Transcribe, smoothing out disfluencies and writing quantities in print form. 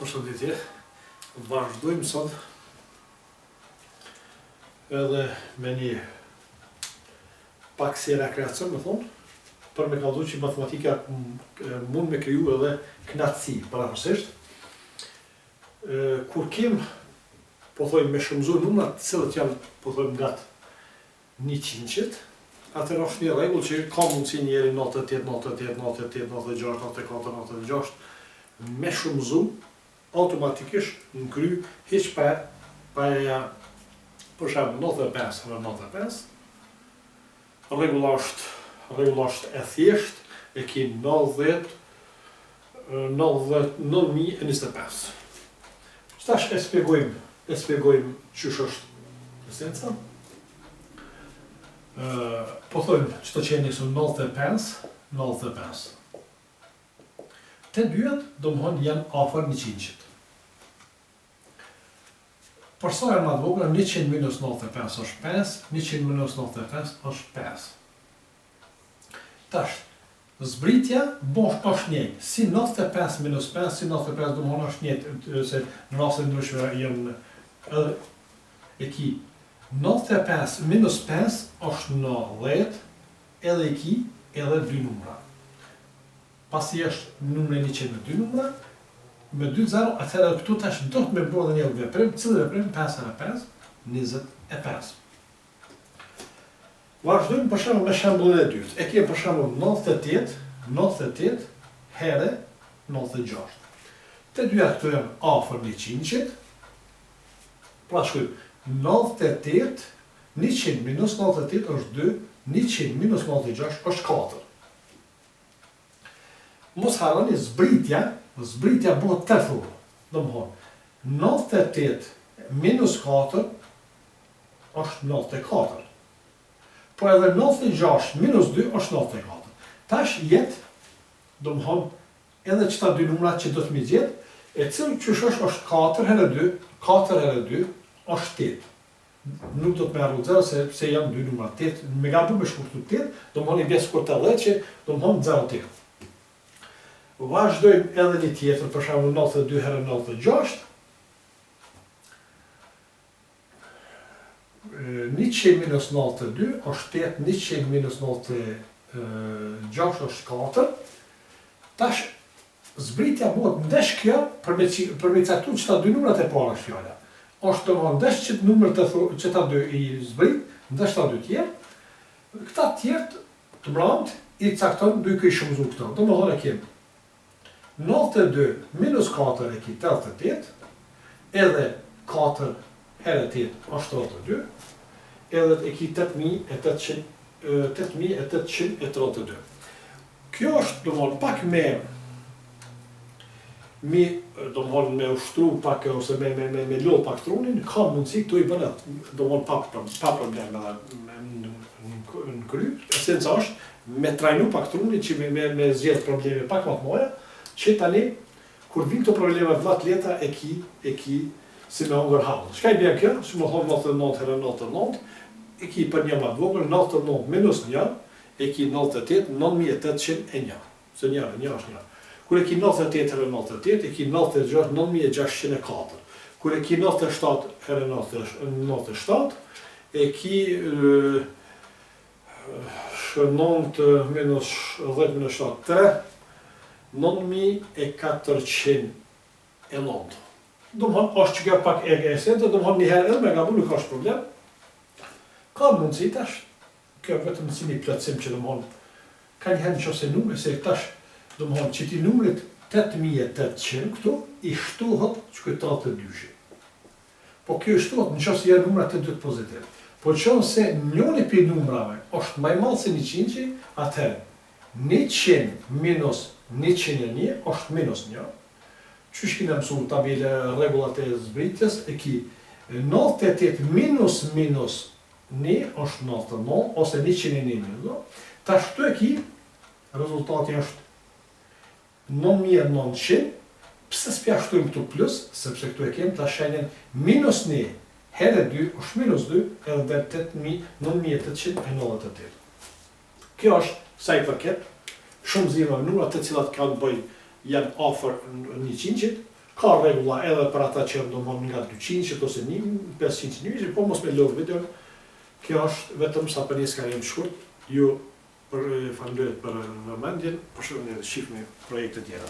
Përshëndetje, vazhdojmë sot edhe me një pak si rekreacion, me thonë, për me kallëzu që matematika mund me kriju edhe knatësi, parafërsisht. Kur kem, po thojmë, me shëmzu numrat cilët janë, po thojmë, nga 100-qit, atër është një regull që ka mundësi njeri 98, 98, 98, 96, 94, 96, me shëmzu automatikisht në kry hiq pa ja për shemë 95 në 95. Regulla është e thjesht, e ki 90.025. Qëtash e spjegojmë qysh është esenca. Po thojmë që të qenë njësë 95. Të dyat, do më thonë, janë afer 100-qit. Përsa e ma dvogla, 100 minus 95 është 5, 100 minus 95 është 5. Tash, zbritja është njëjtë. Si 95 minus 5, si 95 do më thonë është njëjtë, se në rase ndryshme janë edhe e ki 95 minus 5 është 90, edhe e ki edhe 2 numra. Pasi është numre 100 me 2 numra, me 2 0, atëherë këtu tash do të me bërë dhe një veprim, cilë veprim 5 herë 5, 25. Vazhdojmë për shembull me shembullin e dytë. E kemi për shembull 98 herë 96. Të dyja këtu janë afër 100-qit. Pra shkruajmë 98, 100 minus 98 është 2, 100 minus 96 është 4. Mos harroni zbritja bëhet të thurë. Do më thonë, 98 minus 4 është 94. Po edhe 96 minus 2 është 94. Tash jetë, do më thonë, edhe qëta dy numrat që do të mi zjetë, e cilë qësh është 4 herë 2, 4 herë 2 është 8. Nuk do të me arru 0, se janë dy numrat 8. Me gabu me shkurtu 8, do më thonë i bjesë kur të dhe që do më thonë 0-8. Vazhdojmë edhe një tjetër, për shembull 92 herë 96. 100 minus 92 është 8, 100 minus 96 është 4. Tash, zbritja bëhet ndesh kjo për me caktu që ta dy numrat e para është fjalla. Është të më ndesh që që ta dy i zbrit, ndesh ta dy tjerë. Këta tjertë të mramët i caktojnë dy këj shumëzu këto. Do më thonë e kemë 92 minus 4 e ki 88, edhe 4 herë 8 është 82, edhe e ki 8832. Kjo është, do më pak me ushtru pak, ose me lodh pak trunin, ka mundësi këtu i bënet, do më pa probleme në kry, esenca është me trajnu pak trunin, që me zjedh probleme pak më të moja, që tani, kur vinë këto problemet më të leta, e ki si me hongër halë. Shka i bjen kjo? Si më thonë 99 herë 99, e ki për një më të vogël, 99 minus 1, e ki 98, 9801. Se një është një. Kur e ki 98 herë 98, e ki 96, 9604. Kur e ki 97 herë 97, e ki 9 minus 10 minus 7, 3, 9409. Do më thonë, është që kjo pak e esentë, do më thonë një herë edhe me gabu nuk është problem. Ka mundësi tash, kjo vetëm si një plotësim që do më thonë, ka një herë në qose numre, se tash, do më thonë, që ti numrit 8800 këtu, i shtuhët që këtë 32. Po kjo i shtuhët në qose janë numrat të dytë pozitiv. Po qënë se njoni për numrave është maj malë se 100, atëherë, 100 minus 101 është minus 1. Qysh kina mësu tabele regullat e zbritjes, e ki 98 minus 1 është 99, ose 101 minus. Ta shtu e ki, rezultati është 9900, pse s'pja shtujmë këtu plus, sepse këtu e kemë ta shenjen minus 1 herë 2 është minus 2, edhe dhe 9898. Kjo është sa i përket, shumë zima numrat të cilat kanë bëj janë afër 100-qit, ka regula edhe për ata që domthon nga 200 ose 500 njerëz, po mos me lodh videon. Kjo është vetëm sa për një skalim shkurt, ju falenderoj për vëmendjen, për shkakun e shifni projekte tjera.